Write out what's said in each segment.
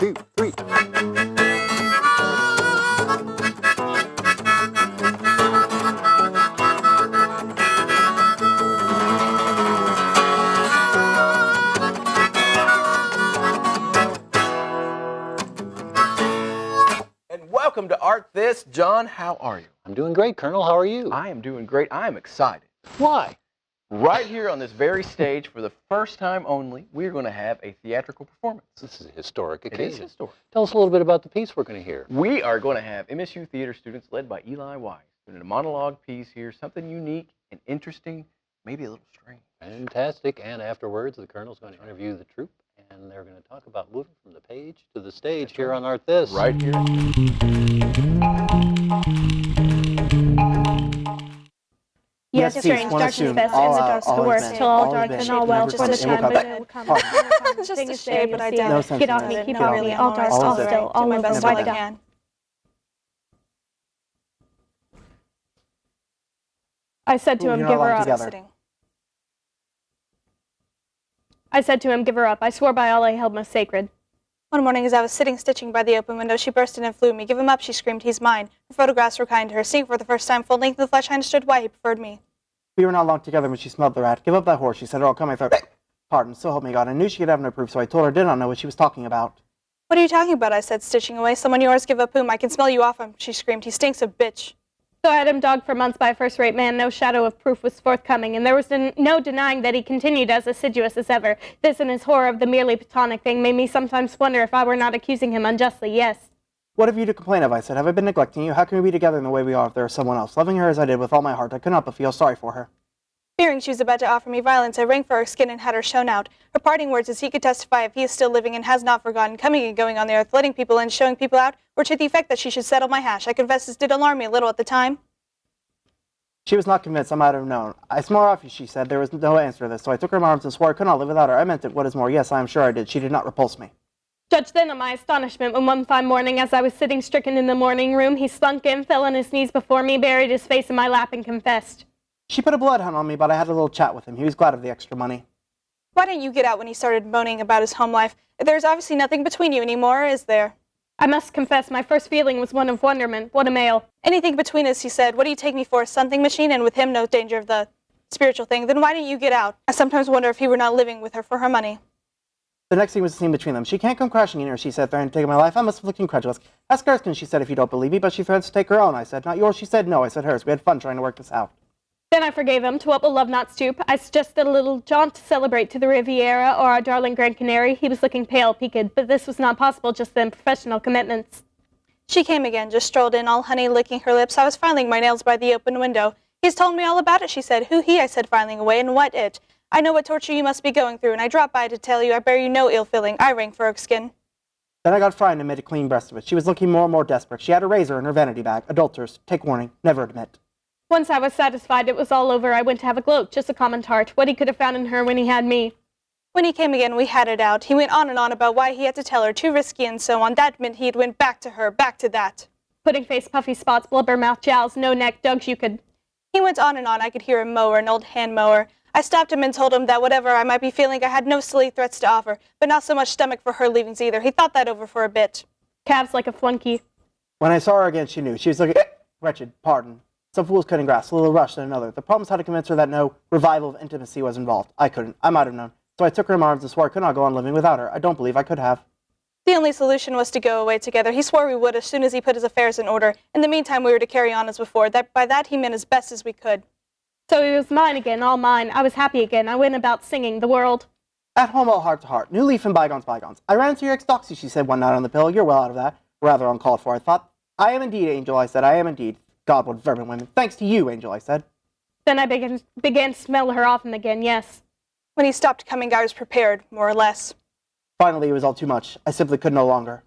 2, 3. And welcome to Art This. John, how are you? I'm doing great, Colonel. How are you? I am doing great. I am excited. Why? Right here on this very stage, for the first time only, we're going to have a theatrical performance. This is a historic It occasion. is historic. Tell us a little bit about the piece we're going to hear. We are going to have MSU theater students led by Eli Wise doing a monologue piece here, something unique and interesting, maybe a little strange. Fantastic. And afterwards, the Colonel's going to interview the troupe, and they're going to talk about moving from the page to the stage. That's here right. On Art This. Right here. Yes, strange, darkness best, and the dark's the worst, till all dark and all well, for the time will come. It's just a shade, but I doubt it. Get off me, keep off me, all dark, all still, all my over, best wipe I it up. can. I said to him, give her up. Sitting. I said to him, give her up. I swore by all I held most sacred. One morning, as I was sitting stitching by the open window, she burst in and flew me. Give him up, she screamed, he's mine. Her photographs were kind to her. Seeing for the first time full length of the flesh, I understood why he preferred me. We were not long together when she smelled the rat. Give up that horse, she said, or I'll cut my throat. Pardon, so help me God. I knew she could have no proof, so I told her I did not know what she was talking about. What are you talking about? I said, stitching away. Someone yours, give up whom? I can smell you off him, she screamed. He stinks of bitch. So I had him dogged for months by a first-rate man. No shadow of proof was forthcoming, and there was no denying that he continued as assiduous as ever. This and his horror of the merely platonic thing made me sometimes wonder if I were not accusing him unjustly, yes. What have you to complain of? I said. Have I been neglecting you? How can we be together in the way we are if there is someone else? Loving her as I did with all my heart, I could not but feel sorry for her. Fearing she was about to offer me violence, I rang for her skin and had her shown out. Her parting words, as he could testify if he is still living and has not forgotten, coming and going on the earth, letting people in, showing people out, were to the effect that she should settle my hash. I confess this did alarm me a little at the time. She was not convinced. I might have known. I smore off you, she said. There was no answer to this, so I took her in my arms and swore I could not live without her. I meant it. What is more, yes, I am sure I did. She did not repulse me. Judge then on my astonishment when one fine morning, as I was sitting stricken in the morning room, he slunk in, fell on his knees before me, buried his face in my lap, and confessed. She put a bloodhound on me, but I had a little chat with him. He was glad of the extra money. Why didn't you get out when he started moaning about his home life? There's obviously nothing between you anymore, is there? I must confess, my first feeling was one of wonderment. What a male. Anything between us, he said. What do you take me for, a something machine? And with him, no danger of the spiritual thing. Then why didn't you get out? I sometimes wonder if he were not living with her for her money. The next thing was the scene between them. She can't come crashing in here, she said, threatening to take my life. I must have looked incredulous. Ask Erskine, she said, if you don't believe me, but she threatens to take her own. I said, not yours. She said, no. I said, hers. We had fun trying to work this out. Then I forgave him. To what will love not stoop? I suggested a little jaunt to celebrate to the Riviera or our darling Grand Canary. He was looking pale, peaked, but this was not possible just then. Professional commitments. She came again, just strolled in, all honey, licking her lips. I was filing my nails by the open window. He's told me all about it, she said. Who he, I said, filing away, and what it. I know what torture you must be going through, and I dropped by to tell you I bear you no ill feeling. I rang for Erskine. Then I got frightened and made a clean breast of it. She was looking more and more desperate. She had a razor in her vanity bag. Adulterers, take warning, never admit. Once I was satisfied it was all over, I went to have a gloat, just a common tart, what he could have found in her when he had me. When he came again, we had it out. He went on and on about why he had to tell her, too risky and so on. That meant he'd went back to her, back to that. Pudding face, puffy spots, blubber mouth, jowls, no neck, dogs you could. He went on and on. I could hear him mower, an old hand mower. I stopped him and told him that whatever I might be feeling, I had no silly threats to offer, but not so much stomach for her leavings either. He thought that over for a bit. Calves like a flunky. When I saw her again, she knew. She was looking wretched, pardon. Some fool's cutting grass, a little rush than another. The problem was how to convince her that no revival of intimacy was involved. I couldn't. I might have known. So I took her in my arms and swore I could not go on living without her. I don't believe I could have. The only solution was to go away together. He swore we would as soon as he put his affairs in order. In the meantime, we were to carry on as before. By that he meant as best as we could. So he was mine again, all mine. I was happy again. I went about singing the world. At home, all heart to heart. New leaf and bygones, bygones. I ran into your ex-doxy, she said one night on the pillow. You're well out of that. Rather uncalled for, I thought. I am indeed, Angel, I said. I am indeed. God, what vermin women. Thanks to you, Angel, I said. Then I began to smell her often again, yes. When he stopped coming, I was prepared, more or less. Finally, it was all too much. I simply could no longer.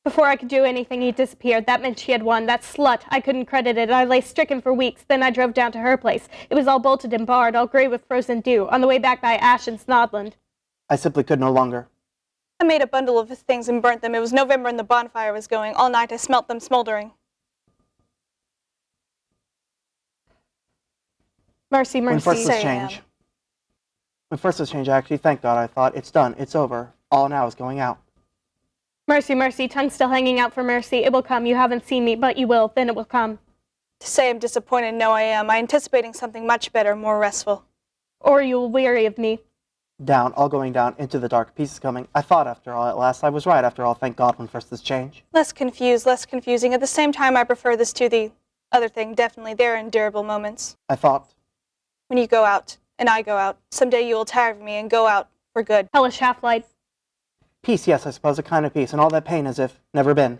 Before I could do anything, he disappeared. That meant she had won. That slut. I couldn't credit it. I lay stricken for weeks. Then I drove down to her place. It was all bolted and barred, all gray with frozen dew, on the way back by Ash and Snodland. I simply could no longer. I made a bundle of his things and burnt them. It was November and the bonfire was going. All night I smelt them smoldering. Mercy, When mercy. first was change. When first was change, I actually thanked God. I thought, it's done. It's over. All now is going out. Mercy, mercy, tongue still hanging out for mercy. It will come. You haven't seen me, but you will. Then it will come. To say I'm disappointed, no, I am. I'm anticipating something much better, more restful. Or you will weary of me. Down, all going down, into the dark. Peace is coming. I thought, after all, at last I was right, after all. Thank God, when first this change. Less confused, less confusing. At the same time, I prefer this to the other thing. Definitely, there are endurable moments. I thought, When you go out, and I go out, someday you will tire of me and go out for good. Hellish half-light. peace, yes, I suppose, a kind of peace, and all that pain as if never been.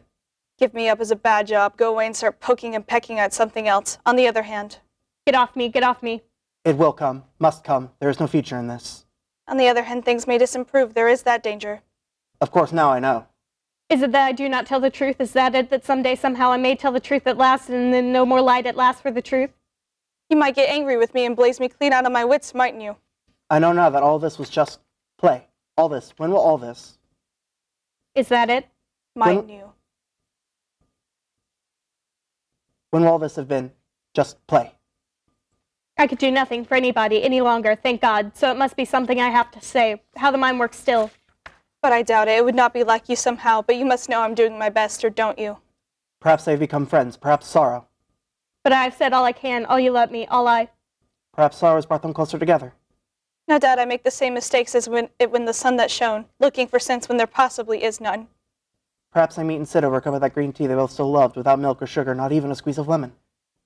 Give me up as a bad job. Go away and start poking and pecking at something else. On the other hand. Get off me, get off me. It will come, must come. There is no future in this. On the other hand, things may disimprove. There is that danger. Of course, now I know. Is it that I do not tell the truth? Is that it, that someday somehow I may tell the truth at last, and then no more light at last for the truth? You might get angry with me and blaze me clean out of my wits, mightn't you? I know now that all this was just play. All this. When will all this? Is that it? Mightn't you? When will all this have been just play? I could do nothing for anybody any longer, thank God, so it must be something I have to say. How the mind works still. But I doubt it. It would not be like you somehow, but you must know I'm doing my best, or don't you? Perhaps they've become friends, perhaps sorrow. But I have said all I can, all you let me, all I... Perhaps sorrow has brought them closer together. No doubt I make the same mistakes as when the sun that shone, looking for sense when there possibly is none. Perhaps they meet and sit over a cup of that green tea they both still loved, without milk or sugar, not even a squeeze of lemon.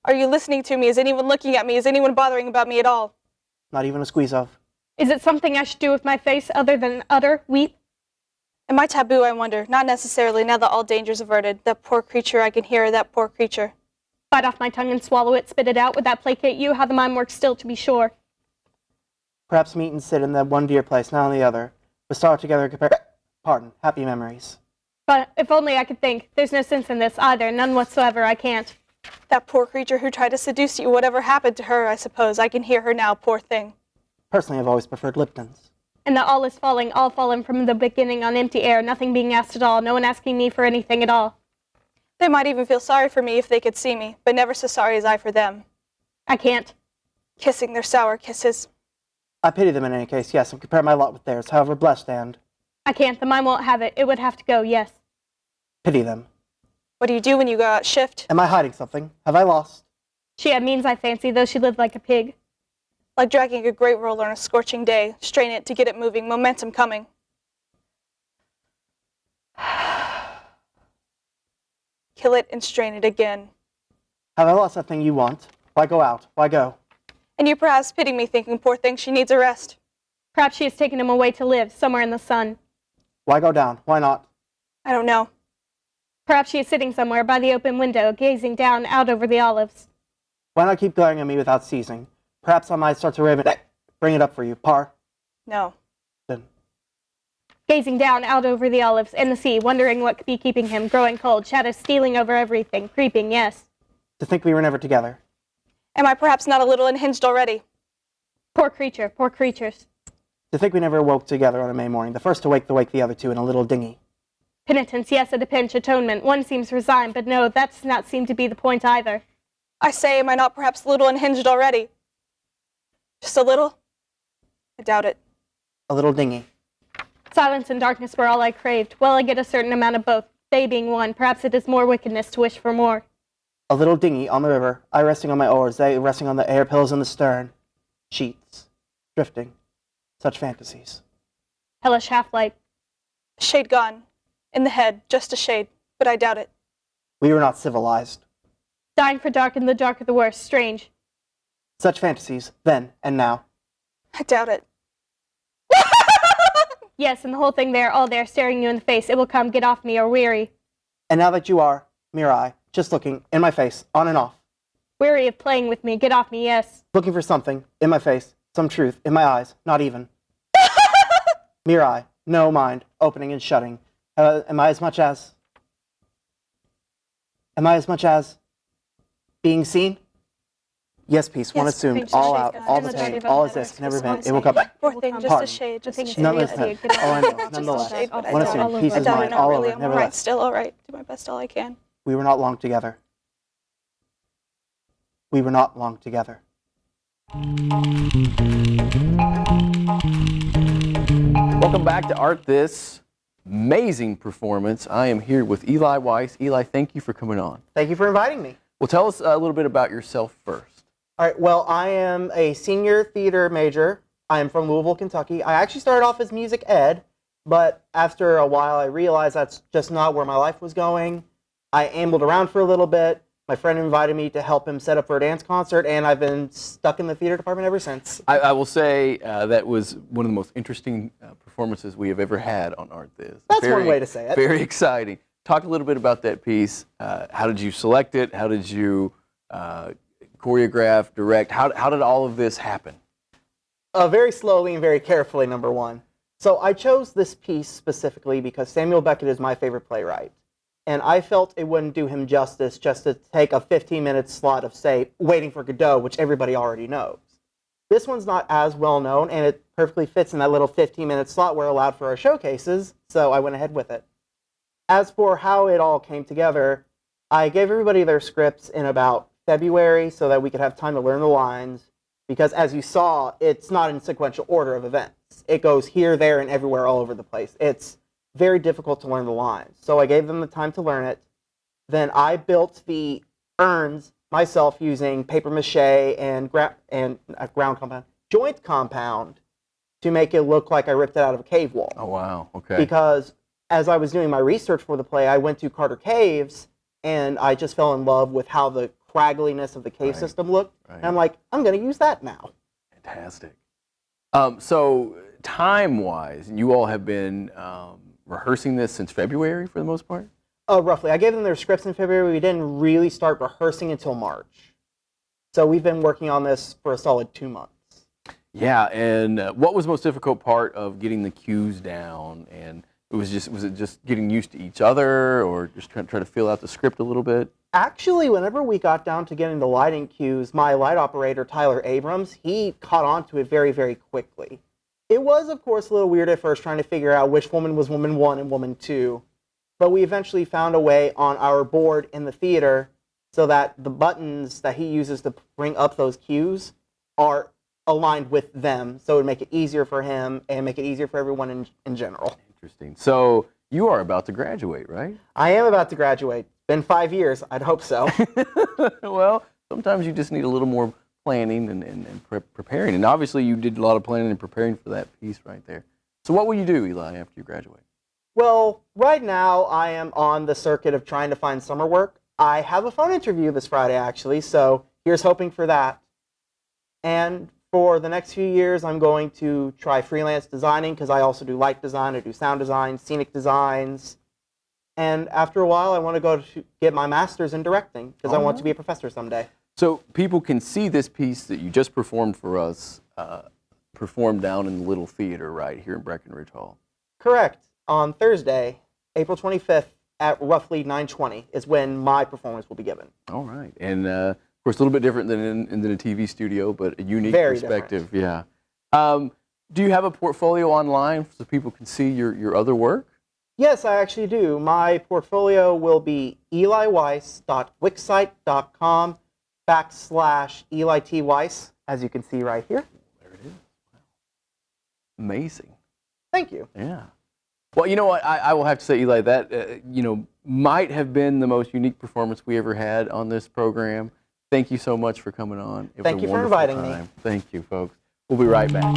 Are you listening to me? Is anyone looking at me? Is anyone bothering about me at all? Not even a squeeze of. Is it something I should do with my face other than utter, weep? Am I taboo, I wonder? Not necessarily, now that all danger's averted. That poor creature, I can hear her, that poor creature. Bite off my tongue and swallow it, spit it out. Would that placate you? How the mind works still, to be sure. Perhaps meet and sit in that one dear place, not on the other. With sorrow together, pardon, happy memories. But if only I could think. There's no sense in this either, none whatsoever, I can't. That poor creature who tried to seduce you, whatever happened to her, I suppose. I can hear her now, poor thing. Personally, I've always preferred Lipton's. And that all is falling, all fallen from the beginning on empty air, nothing being asked at all, no one asking me for anything at all. They might even feel sorry for me if they could see me, but never so sorry as I for them. I can't. Kissing their sour kisses. I pity them in any case, yes, and compare my lot with theirs, however blessed, and I can't. The mind won't have it. It would have to go, yes. pity them. What do you do when you go out shift? Am I hiding something? Have I lost? She had means, I fancy, though she lived like a pig. Like dragging a great roller on a scorching day, strain it to get it moving, momentum coming. Kill it and strain it again. Have I lost that thing you want? Why go out? Why go? And you perhaps pity me, thinking, poor thing, she needs a rest. Perhaps she has taken him away to live, somewhere in the sun. Why go down? Why not? I don't know. Perhaps she is sitting somewhere by the open window, gazing down out over the olives. Why not keep glaring at me without ceasing? Perhaps I might start to rave and bring it up for you, Par. No. Then Gazing down out over the olives and the sea, wondering what could be keeping him, growing cold, shadows stealing over everything, creeping, yes. to think we were never together. Am I perhaps not a little unhinged already? Poor creature, poor creatures. To think we never woke together on a May morning, the first to wake the other two in a little dinghy. Penitence, yes, at a pinch, atonement. One seems resigned, but no, that does not seem to be the point either. I say, am I not perhaps a little unhinged already? Just a little? I doubt it. A little dinghy. Silence and darkness were all I craved. Well, I get a certain amount of both. They being one, perhaps it is more wickedness to wish for more. A little dinghy on the river, I resting on my oars, they resting on the air pillows in the stern. Sheets. Drifting. Such fantasies. Hellish half-light. Shade gone. In the head, just a shade, but I doubt it. We were not civilized. Dying for dark and the darker the worse. Strange. Such fantasies, then and now. I doubt it. Yes, and the whole thing there, all there, staring you in the face. It will come, get off me, or weary. And now that you are, mere eye, just looking, in my face, on and off. Weary of playing with me, get off me, yes. Looking for something, in my face, some truth, in my eyes, not even. Mere eye, no mind, opening and shutting. Am I as much as being seen? Yes, peace, one Yes, assumed, peace, all shade out, gone. all In the the pain, body all of is the this, heavens, never this been, one it will come back. Poor thing, just a Pardon. shade, just a shade. None less Just than, get all I off know, me. nonetheless. Shade, but I One doubt assumed, it. peace I is doubt mine, it, not all really. over, I'm never alright, less. still alright. Do my best all I can. We were not long together. We were not long together. Welcome back to Art This. amazing performance. I am here with Eli Weiss. Eli, thank you for coming on. Thank you for inviting me. Well, tell us a little bit about yourself first. All right, well, I am a senior theater major. I am from Louisville, Kentucky. I actually started off as music ed, but after a while I realized that's just not where my life was going. I ambled around for a little bit. My friend invited me to help him set up for a dance concert, and I've been stuck in the theater department ever since. I will say that was one of the most interesting performances we have ever had on Art This. That's one way to say it. Very exciting. Talk a little bit about that piece. How did you select it? How did you choreograph, direct? How did all of this happen? Very slowly and very carefully, number one. So I chose this piece specifically because Samuel Beckett is my favorite playwright. And I felt it wouldn't do him justice just to take a 15-minute slot of, say, Waiting for Godot, which everybody already knows. This one's not as well known, and it perfectly fits in that little 15-minute slot we're allowed for our showcases, so I went ahead with it. As for how it all came together, I gave everybody their scripts in about February so that we could have time to learn the lines, because as you saw, it's not in sequential order of events. It goes here, there, and everywhere all over the place. It's very difficult to learn the lines. So I gave them the time to learn it. Then I built the urns myself using paper mache and joint compound to make it look like I ripped it out of a cave wall. Oh, wow. Okay. Because as I was doing my research for the play, I went to Carter Caves, and I just fell in love with how the craggliness of the cave system looked. Right. And I'm like, I'm going to use that now. Fantastic. So time-wise, you all have been rehearsing this since February for the most part? Roughly. I gave them their scripts in February. We didn't really start rehearsing until March. So we've been working on this for a solid 2 months. Yeah, and what was the most difficult part of getting the cues down? And was it just getting used to each other, or just try to feel out the script a little bit? Actually, whenever we got down to getting the lighting cues, my light operator, Tyler Abrams, he caught on to it very, very quickly. It was, of course, a little weird at first trying to figure out which woman was woman 1 and woman 2, but we eventually found a way on our board in the theater so that the buttons that he uses to bring up those cues are aligned with them, so it would make it easier for him and make it easier for everyone in general. Interesting. So you are about to graduate, right? I am about to graduate. Been 5 years. I'd hope so. Well, sometimes you just need a little more planning and preparing. And obviously you did a lot of planning and preparing for that piece right there. So what will you do, Eli, after you graduate? Well, right now I am on the circuit of trying to find summer work. I have a phone interview this Friday, actually, so here's hoping for that. And for the next few years, I'm going to try freelance designing because I also do light design, I do sound design, scenic designs. And after a while, I want to go to get my master's in directing because I want to be a professor someday. So people can see this piece that you just performed for us, performed down in the Little Theater right here in Breckenridge Hall. Correct. On Thursday, April 25th at roughly 9:20 is when my performance will be given. All right. And of course, a little bit different than in a TV studio, but a unique Very perspective. Yeah. Do you have a portfolio online so people can see your other work? Yes, I actually do. My portfolio will be eliweiss.wixsite.com/Eli T. Weiss, as you can see right here. There it is. Wow. Amazing. Thank you. Yeah. Well, you know what? I will have to say, Eli, that might have been the most unique performance we ever had on this program. Thank you so much for coming on. It was Thank a you for wonderful inviting me. time. Thank you, folks. We'll be right back.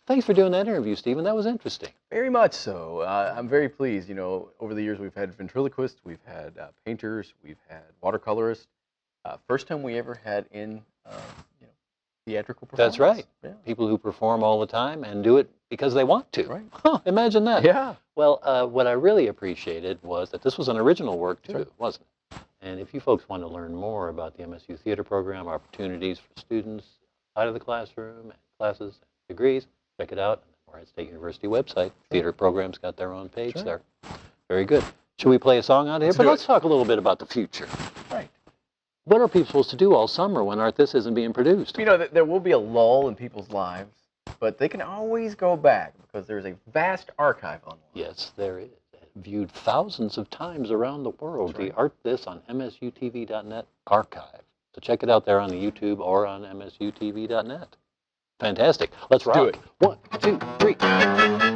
Thanks for doing that interview, Stephen. That was interesting. Very much so. I'm very pleased. Over the years we've had ventriloquists, we've had painters, we've had watercolorists. First time we ever had in theatrical performance. That's right. Yeah. People who perform all the time and do it because they want to. Right. Huh, imagine that. Yeah. Well, what I really appreciated was that this was an original work, too, wasn't it? And if you folks want to learn more about the MSU Theater Program, opportunities for students out of the classroom, and classes, and degrees, check it out on the Morehead State University website. Theater programs got their own page there. Very good. Should we play a song out of here? But let's talk a little bit about the future. Right. What are people supposed to do all summer when Art This isn't being produced? There will be a lull in people's lives, but they can always go back because there's a vast archive online. Yes, there is. Viewed thousands of times around the world. The Art This on MSUTV.net archive. So check it out there on the YouTube or on MSUTV.net. Fantastic. Let's rock. do it. 1, 2, 3.